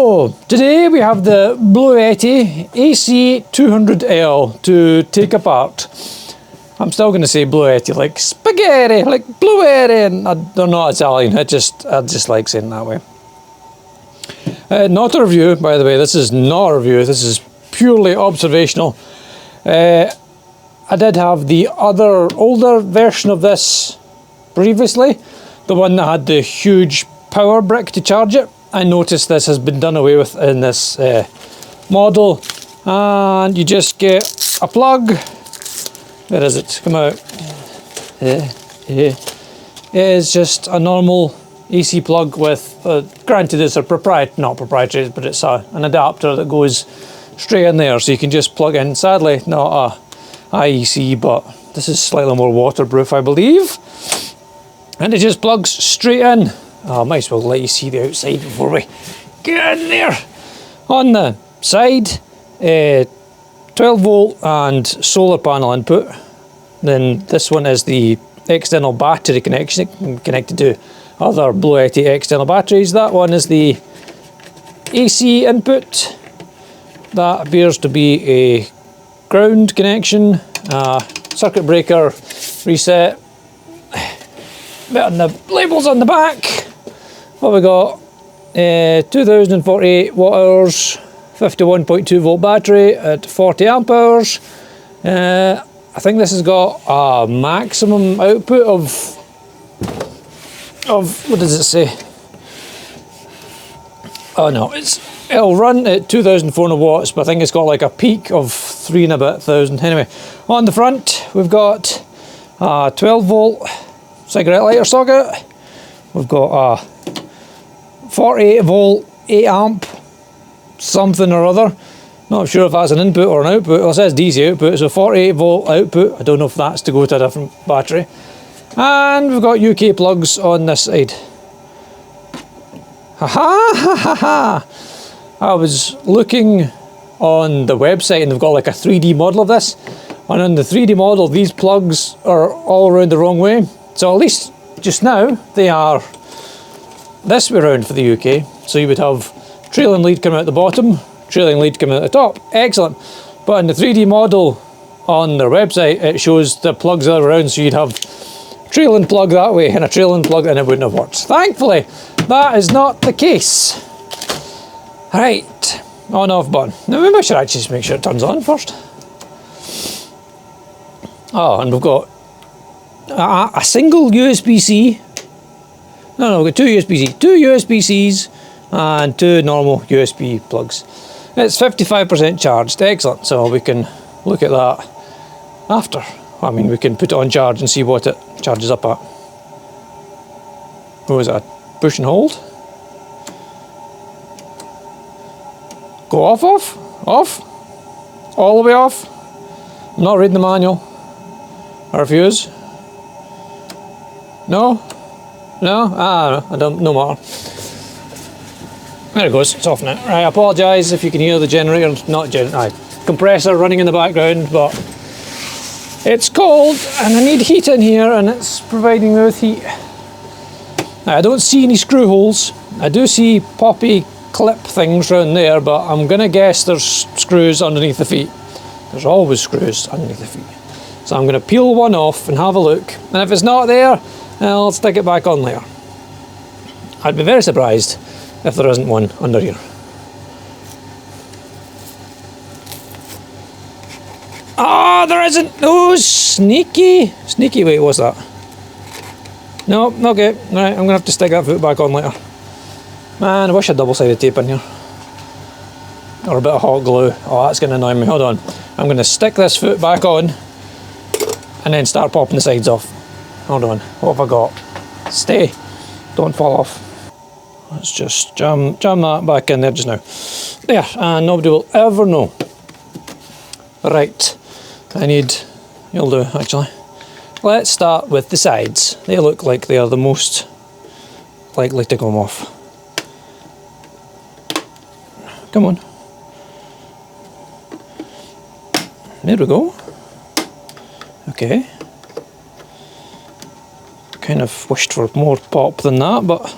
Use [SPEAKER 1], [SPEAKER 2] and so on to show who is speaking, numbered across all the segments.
[SPEAKER 1] So today we have the Bluetti AC200L to take apart. I'm still going to say Bluetti like spaghetti, like Bluetti, and they're not Italian. I just like saying it that way. Not a review, by the way. This is not a review. This is purely observational. I did have the other older version of this previously, the one that had the huge power brick to charge it. I noticed this has been done away with in this model, and you just get a plug. Where is it? Come out. It is just a normal AC plug with, granted it's a not proprietary, but it's an adapter that goes straight in there, so you can just plug in. Sadly, not a IEC, but this is slightly more waterproof, I believe. And it just plugs straight in. Oh, I might as well let you see the outside before we get in there. On the side, 12 volt and solar panel input. Then this one is the external battery connection, connected to other Bluetti external batteries. That one is the AC input. That appears to be a ground connection. Circuit breaker reset. Bit on the labels on the back. What we got? 2048 watt hours, 51.2 volt battery at 40 amp hours. I think this has got a maximum output of what does it say? Oh no, it'll run at 2,400 watts, but I think it's got like a peak of 3 and a bit thousand. Anyway, on the front we've got a 12 volt cigarette lighter socket. We've got a 48 volt 8 amp something or other. Not sure if that's an input or an output. Well, it says DC output, so 48 volt output. I don't know if that's to go to a different battery. And we've got UK plugs on this side. Ha ha! I was looking on the website and they've got like a 3D model of this. And on the 3D model, these plugs are all around the wrong way. So at least just now, they are this way around for the UK. So you would have trailing lead coming out the bottom, trailing lead coming out the top. Excellent. But in the 3D model on their website, it shows the plugs the other way around, so you'd have trailing plug that way and a trailing plug, and it wouldn't have worked. Thankfully, that is not the case. Right, on off button. Now maybe I should actually just make sure it turns on first. Oh, and we've got a single USB-C. No, we've got two USB-C. Two USB-Cs and two normal USB plugs. It's 55% charged. Excellent. So we can look at that after. I mean, we can put it on charge and see what it charges up at. What was that? Push and hold? Go off, off, off, all the way off. I'm not reading the manual. I refuse. No? No? No, I don't, no more. There it goes, it's off now. Right, I apologise if you can hear the generator, compressor running in the background, but it's cold and I need heat in here and it's providing me with heat. Now, I don't see any screw holes. I do see poppy clip things around there, but I'm gonna guess there's screws underneath the feet. There's always screws underneath the feet. So I'm gonna peel one off and have a look. And if it's not there, I'll stick it back on later. I'd be very surprised if there isn't one under here. Ah, there isn't! Oh, sneaky! Sneaky, wait, what's that? No, okay, right, I'm gonna have to stick that foot back on later. Man, I wish I had double-sided tape in here. Or a bit of hot glue. Oh, that's gonna annoy me, hold on. I'm gonna stick this foot back on and then start popping the sides off. Hold on, what have I got? Stay, don't fall off. Let's just jam that back in there just now. There, and nobody will ever know. Right, you'll do actually. Let's start with the sides. They look like they are the most likely to come off. Come on. There we go. Okay. Kind of wished for more pop than that, but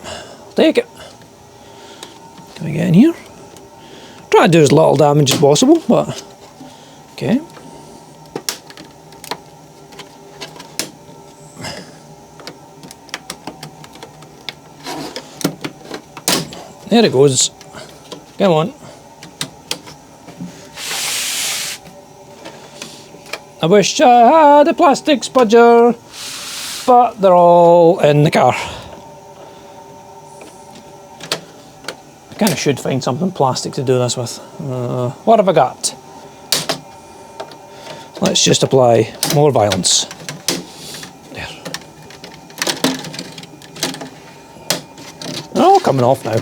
[SPEAKER 1] I'll take it. we get in here? Try to do as little damage as possible, but okay. There it goes. Come on. I wish I had a plastic spudger, but they're all in the car. I kind of should find something plastic to do this with. What have I got? Let's just apply more violence. There. They're all coming off now.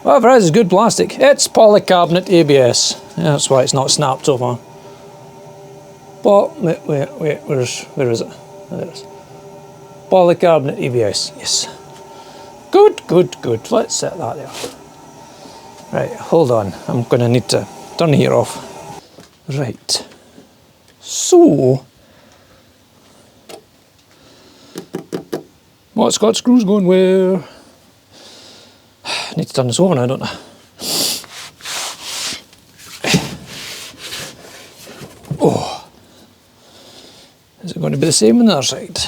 [SPEAKER 1] Whatever it is good plastic. It's polycarbonate ABS. Yeah, that's why it's not snapped so far. But wait, where is it? There it is. Polycarbonate ABS, yes. Good. Let's set that there. Right, hold on. I'm going to need to turn the heater off. Right. So, what's got screws going where? I need to turn this over now, don't I? Oh. Is it going to be the same on the other side?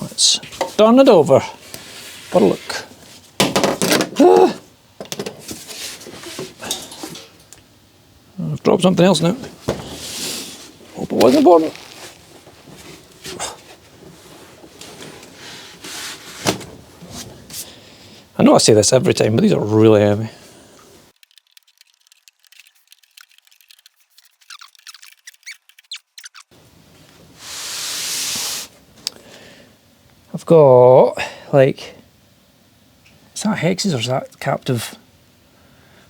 [SPEAKER 1] Let's turn it over for a look. I've dropped something else now. Hope it wasn't important. I know I say this every time, but these are really heavy. I've got, like, is that hexes or is that captive?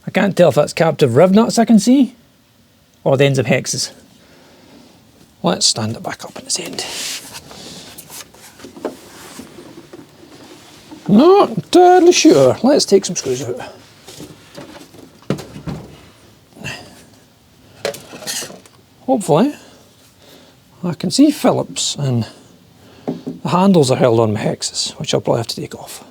[SPEAKER 1] I can't tell if that's captive riv nuts I can see, or the ends of hexes. Let's stand it back up at its end. Not entirely sure. Let's take some screws out. Hopefully, I can see Phillips and the handles are held on my hexes, which I'll probably have to take off.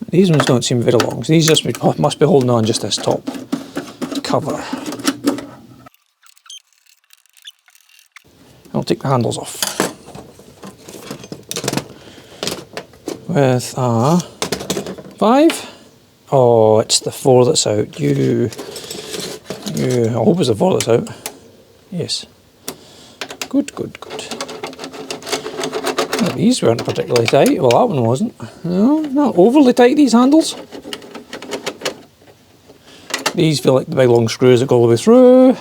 [SPEAKER 1] These ones don't seem very long, so these just must be holding on just this top cover. I'll take the handles off. With a 5. Oh, it's the 4 that's out. I hope it's the 4 that's out. Yes. Good. Well, these weren't particularly tight. Well, that one wasn't. No, not overly tight, these handles. These feel like the big long screws that go all the way through.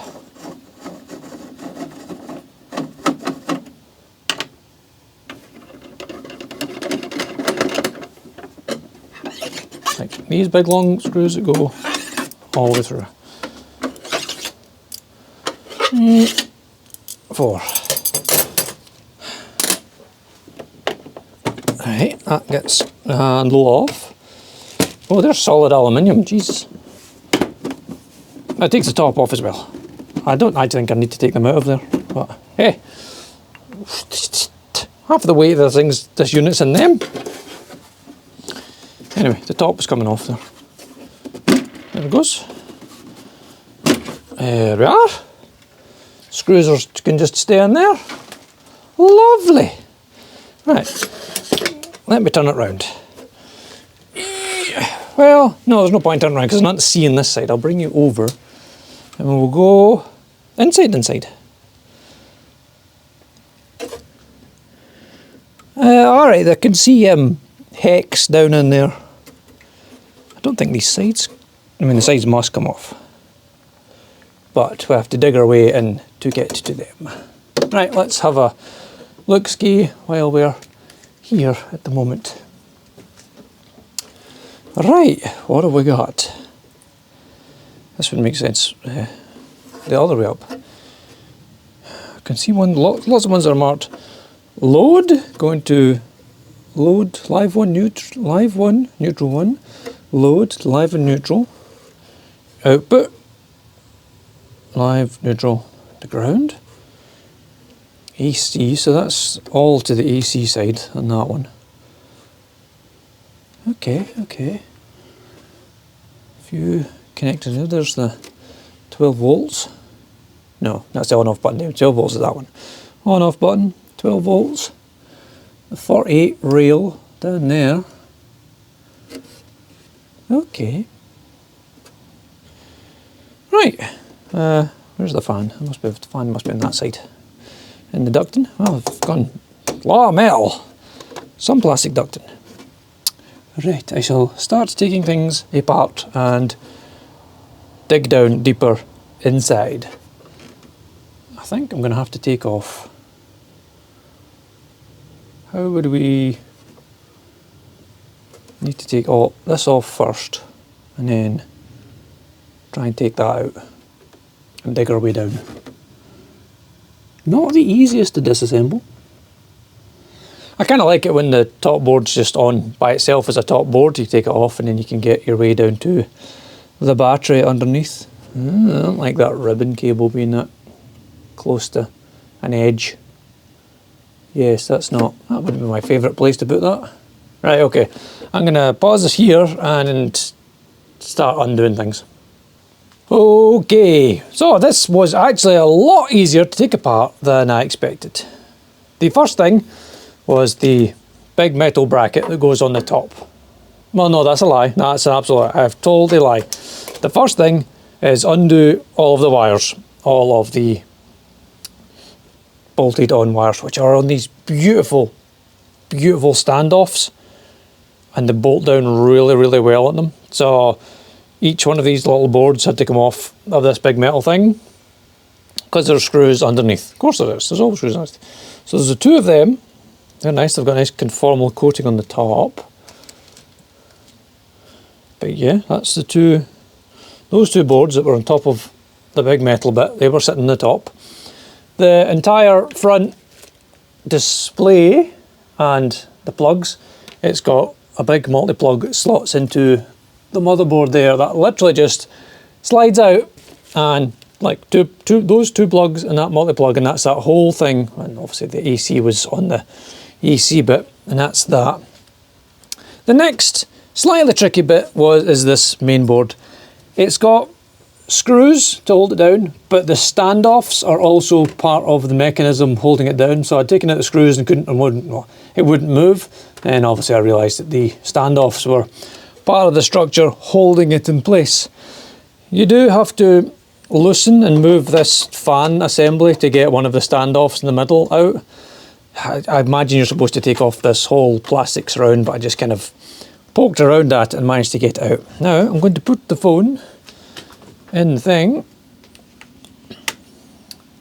[SPEAKER 1] Like these big long screws that go all the way through. 4. Right, that gets the handle off. Oh, they're solid aluminium, Jesus. That takes the top off as well. I don't actually think I need to take them out of there, but hey, half the weight of this unit's in them. Anyway, the top is coming off there. There it goes. There we are. Screws can just stay in there. Lovely. Right, let me turn it round. Well, no, there's no point turning around because there's nothing to see on this side. I'll bring you over and we'll go inside. Alright, I can see hex down in there. I don't think these sides, the sides must come off. But we have to dig our way in to get to them. Right, let's have a look-ski while we're here at the moment. Right, what have we got? This would make sense the other way up. I can see lots of ones that are marked load, going to load, live 1, neutral 1, load, live and neutral, output, live, neutral, to ground, AC, so that's all to the AC side on that one. Okay, okay. A few connected here. There's the 12 volts. No, that's the on-off button there. 12 volts is that one. On-off button, 12 volts. The 48 rail down there. Okay. Right. Where's the fan? The fan must be on that side. And the ducting? Well, I've gone a lot of metal. Some plastic ducting. Right, I shall start taking things apart and dig down deeper inside. I think I'm going to have to take off. How would we need to take all this off first and then try and take that out and dig our way down. Not the easiest to disassemble. I kind of like it when the top board's just on by itself as a top board. You take it off and then you can get your way down to the battery underneath. I don't like that ribbon cable being that close to an edge. Yes, that wouldn't be my favourite place to put that. Right, okay. I'm going to pause this here and start undoing things. Okay, so this was actually a lot easier to take apart than I expected. The first thing was the big metal bracket that goes on the top. Well, no, that's a lie. That's an absolute, I've totally lied. The first thing is undo all of the wires, all of the bolted on wires, which are on these beautiful, beautiful standoffs, and they bolt down really, really well on them. So each one of these little boards had to come off of this big metal thing because there's screws underneath. Of course there is, there's always screws underneath. So there's the two of them. They're nice, they've got a nice conformal coating on the top. But yeah, that's the two, those two boards that were on top of the big metal bit, they were sitting on the top. The entire front display and the plugs, it's got a big multi-plug that slots into the motherboard there that literally just slides out, and like those two plugs and that multi-plug, and that's that whole thing. And obviously the AC was on the AC bit, and that's that. The next slightly tricky bit is this main board. It's got screws to hold it down, but the standoffs are also part of the mechanism holding it down. So I'd taken out the screws and it wouldn't move. And obviously I realised that the standoffs were part of the structure holding it in place. You do have to loosen and move this fan assembly to get one of the standoffs in the middle out. I imagine you're supposed to take off this whole plastic surround, but I just kind of poked around that and managed to get it out. Now I'm going to put the phone in the thing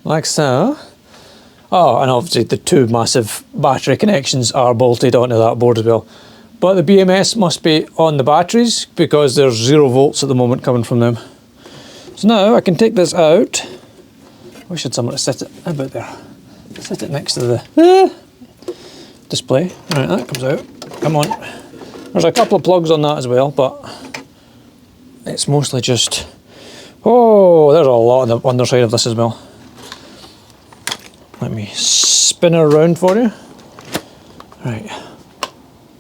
[SPEAKER 1] like so. Oh, and obviously the two massive battery connections are bolted onto that board as well. But the BMS must be on the batteries because there's 0 volts at the moment coming from them. So now I can take this out. I wish I had somewhere to sit it about there. Sit it next to the display. Right, that comes out. Come on. There's a couple of plugs on that as well, but it's mostly just... Oh, there's a lot on the underside of this as well. Let me spin it around for you. Right.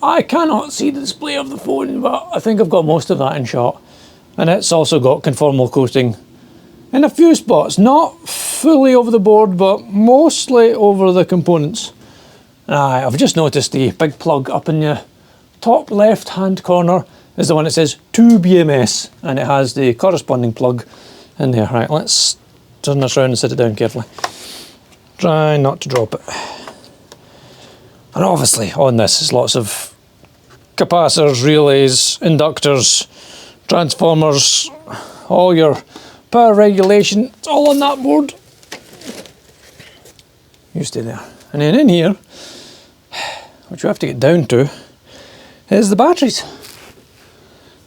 [SPEAKER 1] I cannot see the display of the phone, but I think I've got most of that in shot. And it's also got conformal coating in a few spots. Not fully over the board, but mostly over the components. I've just noticed the big plug up in the top left hand corner is the one that says 2BMS, and it has the corresponding plug in there. Right, let's turn this around and sit it down carefully. Try not to drop it. And obviously on this is lots of capacitors, relays, inductors, transformers, all your power regulation, it's all on that board. You stay there. And then in here, which we have to get down to, is the batteries.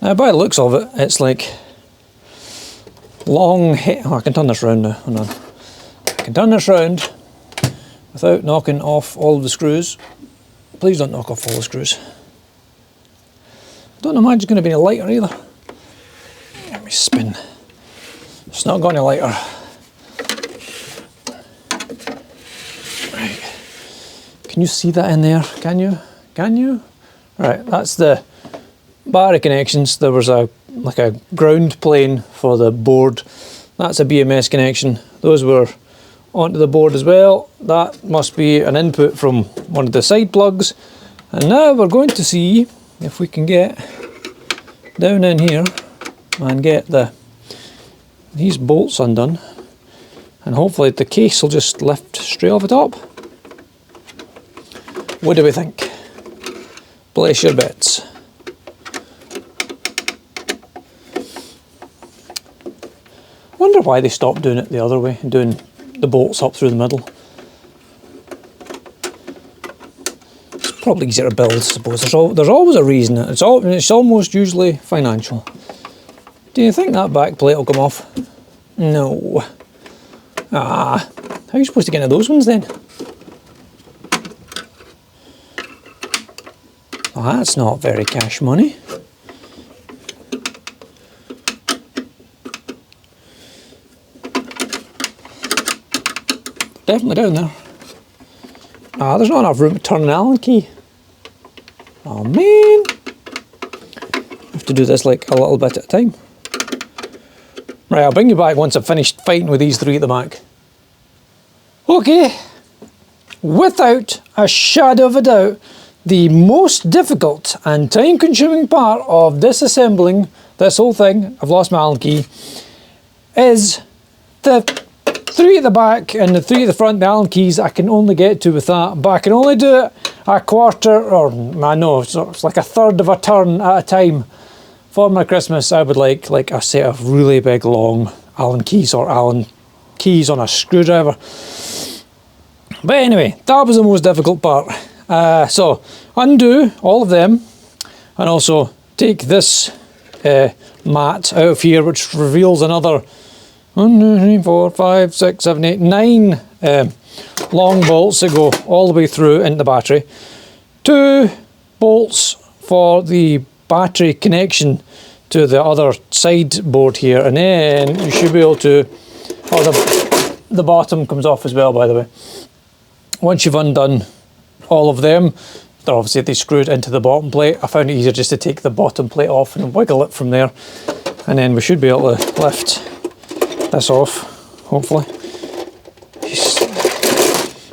[SPEAKER 1] Now by the looks of it, it's like long oh, I can turn this round now, hold on. I can turn this round without knocking off all of the screws. Please don't knock off all the screws. I don't imagine it's going to be any lighter either. Let me spin. It's not going any lighter. Can you see that in there? Can you? Can you? Right, that's the battery connections. There was like a ground plane for the board. That's a BMS connection. Those were onto the board as well. That must be an input from one of the side plugs. And now we're going to see if we can get down in here and get these bolts undone. And hopefully the case will just lift straight off the top. What do we think? Place your bets. Wonder why they stopped doing it the other way, doing the bolts up through the middle. It's probably easier to build, I suppose. There's always a reason. It's almost usually financial. Do you think that back plate will come off? No. Ah, how are you supposed to get into those ones then? Oh, that's not very cash money. Definitely down there. Ah, there's not enough room to turn an Allen key. Oh man. I have to do this like a little bit at a time. Right, I'll bring you back once I've finished fighting with these three at the back. Okay. Without a shadow of a doubt, the most difficult and time-consuming part of disassembling this whole thing, I've lost my Allen key, is the three at the back and the three at the front. The Allen keys I can only get to with that, but I can only do it a quarter, or I know, it's like a third of a turn at a time. For my Christmas, I would like a set of really big long Allen keys, or Allen keys on a screwdriver. But anyway, that was the most difficult part. So undo all of them, and also take this mat out of here, which reveals another 1, 2, 3, 4, 5, 6, 7, 8, 9 long bolts that go all the way through into the battery. 2 bolts for the battery connection to the other side board here, and then you should be able to, the bottom comes off as well, by the way. Once you've undone all of them, they're obviously they screwed into the bottom plate. I found it easier just to take the bottom plate off and wiggle it from there, and then we should be able to lift this off, hopefully.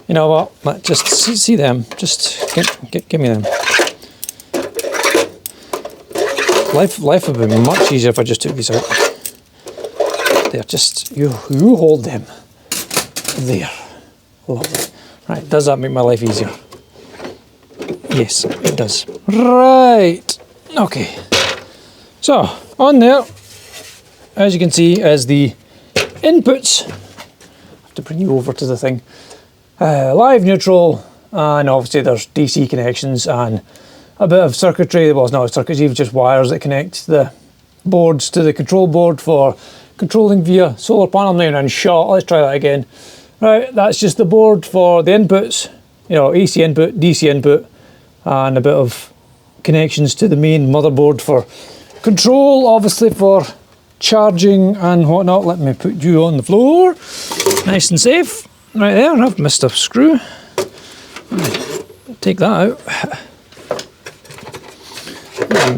[SPEAKER 1] You know what, just see them, just give me them. Life would be much easier if I just took these out. They're just, you hold them. There. Lovely. Right, does that make my life easier? Yes, it does. Right. Okay. So, on there, as you can see, is the inputs. I have to bring you over to the thing. Live, neutral, and obviously there's DC connections and a bit of circuitry. Well, it's not circuitry, even just wires that connect the boards to the control board for controlling via solar panel. Now and shot. Let's try that again. Right, that's just the board for the inputs, you know, AC input, DC input, and a bit of connections to the main motherboard for control, obviously for charging and whatnot. Let me put you on the floor, nice and safe. Right there, I've missed a screw. Take that out.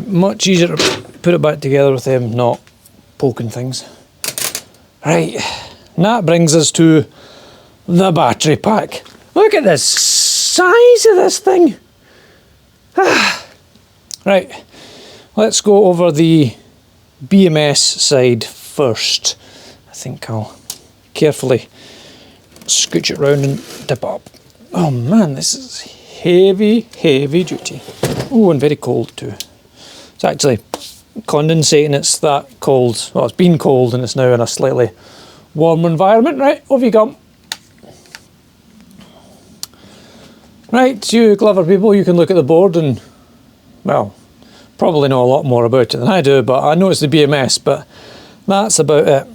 [SPEAKER 1] Much easier to put it back together with them not poking things. Right, and that brings us to the battery pack. Look at the size of this thing. Right, let's go over the BMS side first. I think I'll carefully scooch it round and dip up. Oh man, this is heavy duty. Oh, and very cold too. It's actually condensating, it's that cold. Well, it's been cold and it's now in a slightly warmer environment. Right, over you come. Right, you clever people, you can look at the board and, well, probably know a lot more about it than I do, but I know it's the BMS, but that's about it.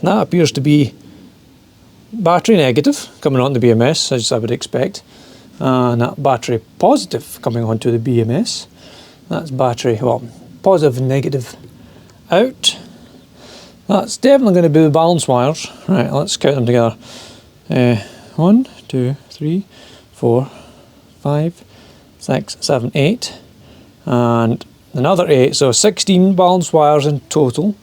[SPEAKER 1] That appears to be battery negative coming on the BMS, as I would expect, and that battery positive coming onto the BMS. That's battery, well, positive and negative out. That's definitely going to be the balance wires. Right, let's count them together. 1, 2, 3, 4, 5, 6, 7, 8, and another 8, so 16 balanced wires in total.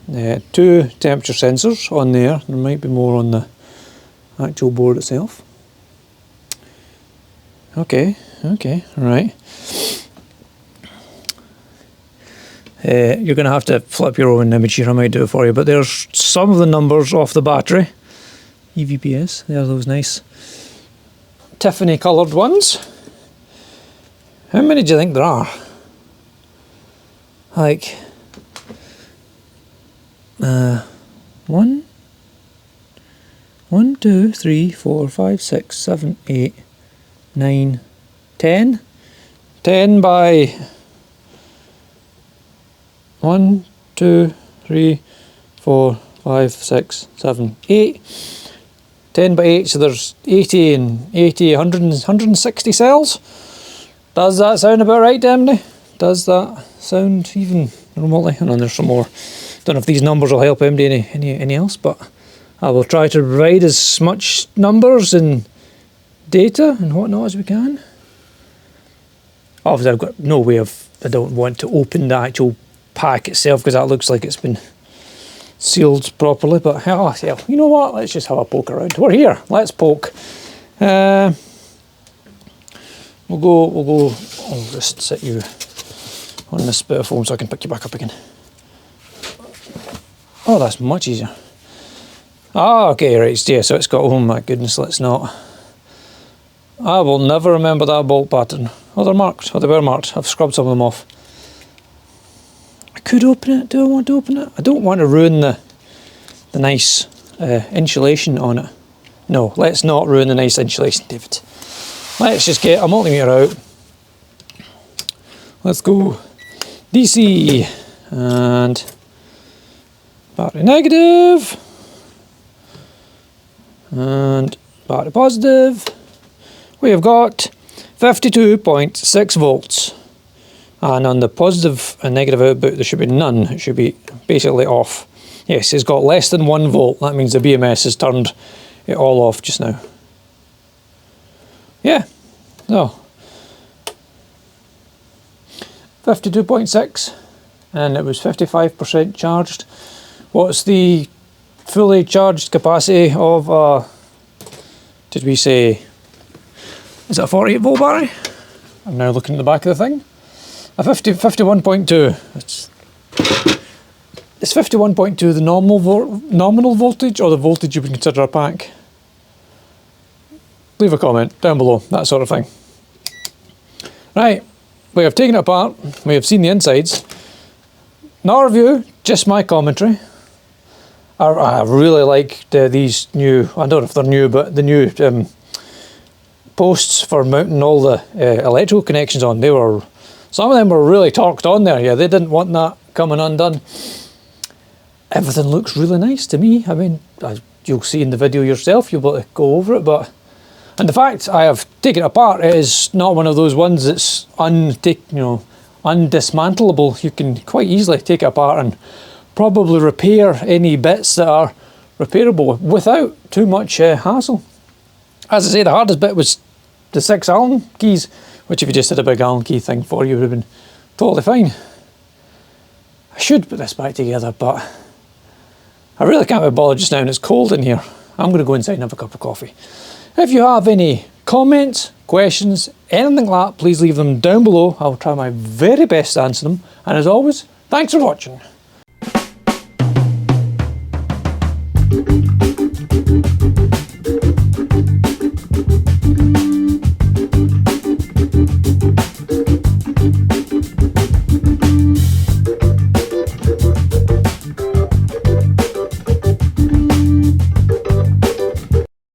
[SPEAKER 1] 2 temperature sensors on there. There might be more on the actual board itself. Okay, right. You're going to have to flip your own image here, I might do it for you, but there's some of the numbers off the battery. EVPS, there's those nice Tiffany coloured ones. How many do you think there are? Like, 1, 2, 3, 4, 5, 6, 7, 8, 9, 10. 10 by 1, 2, 3, 4, 5, 6, 7, 8. 10 by 8, so there's 80 and 80, 100 and 160 cells. Does that sound about right, Demny? Does that sound even remotely? And then there's some more. Don't know if these numbers will help anybody any else, but I will try to provide as much numbers and data and whatnot as we can. Obviously I've got no way of, I don't want to open the actual pack itself because that looks like it's been sealed properly, but oh, hell, you know what, let's just have a poke around. We're here, let's poke. We'll go, I'll just sit you on this bit of foam so I can pick you back up again. Oh, that's much easier. Ah, okay, right, yeah, so it's got, oh my goodness, let's not. I will never remember that bolt pattern. Oh, they're marked, oh, they were marked. I've scrubbed some of them off. I could open it, do I want to open it? I don't want to ruin the nice insulation on it. No, let's not ruin the nice insulation, David. Let's just get a multimeter out. Let's go. DC and battery negative and battery positive. We have got 52.6 volts, and on the positive and negative output there should be none. It should be basically off. Yes, it's got less than 1 volt. That means the BMS has turned it all off just now. Yeah, so 52.6, and it was 55% charged. What's the fully charged capacity of did we say, is it a 48 volt battery? I'm now looking at the back of the thing. A 51.2. Is 51.2 the nominal voltage, or the voltage you would consider a pack? Leave a comment down below, that sort of thing. Right, we have taken it apart, we have seen the insides. Not a review, just my commentary. I really like these new, I don't know if they're new, but the new posts for mounting all the electrical connections on. They were, some of them were really torqued on there. Yeah, they didn't want that coming undone. Everything looks really nice to me. I mean, you'll see in the video yourself, you'll be able to go over it, but, and the fact I have taken it apart, it is not one of those ones that's undismantlable. You can quite easily take it apart and probably repair any bits that are repairable without too much hassle. As I say, the hardest bit was the 6 Allen keys, which if you just had a big Allen key thing for you would have been totally fine. I should put this back together, but I really can't be bothered just now and it's cold in here. I'm going to go inside and have a cup of coffee. If you have any comments, questions, anything like that, please leave them down below. I'll try my very best to answer them. And as always, thanks for watching.